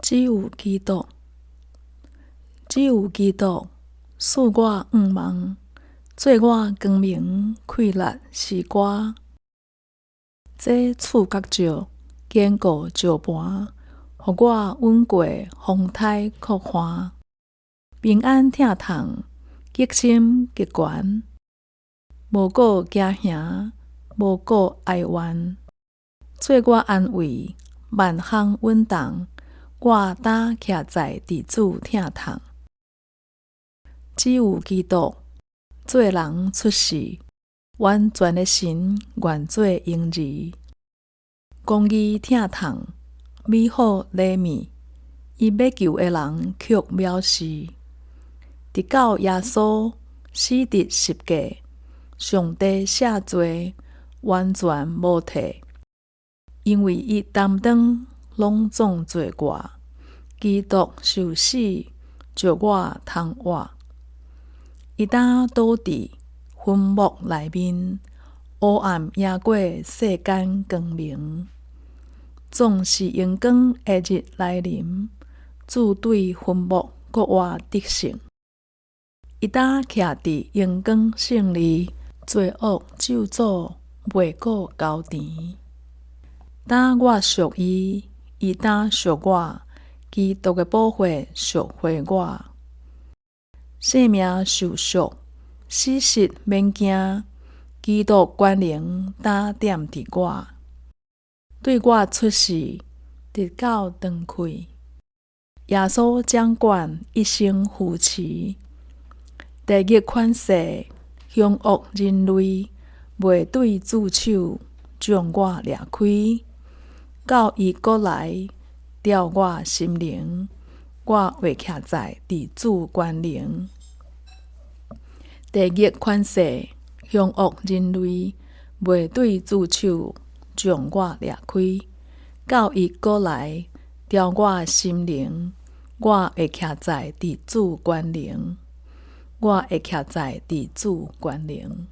只有基督，只有基督，使我黄茫，做我光明开力时歌。这触觉石坚固石盘，予我稳过风台酷寒。平安疼痛，极深极悬，无过惊吓，无过哀怨，做我安慰，万项稳当。我担徛在伫主疼痛，只有基督做人出世，完全的神愿做婴儿，公义疼痛，美好礼物，伊要救的人却藐视。直到耶稣死伫十架，上帝赦罪，完全无退，因为伊担当拢总罪我，基督受死，就我通活。伊当倒伫坟墓内面，黑暗赢过世间光明。总是阳光的日来临，主对坟墓搁活得胜。伊当徛伫阳光胜利，罪恶咒诅袂过交甜。当我属伊，伊当属我，基督的保护赎回我。性命受赎，死实免惊，基督权能担点伫我。对我出世，直到长开，耶稣掌管一生扶持。地狱权势，凶恶人类，袂对主手将我掠开。到伊过来，调我心灵，我会徛在伫主权能。地狱权势，凶恶人类，袂对主手将我掠开。到伊过来，调我心灵，我会徛在伫主权能。我会徛在伫主权能。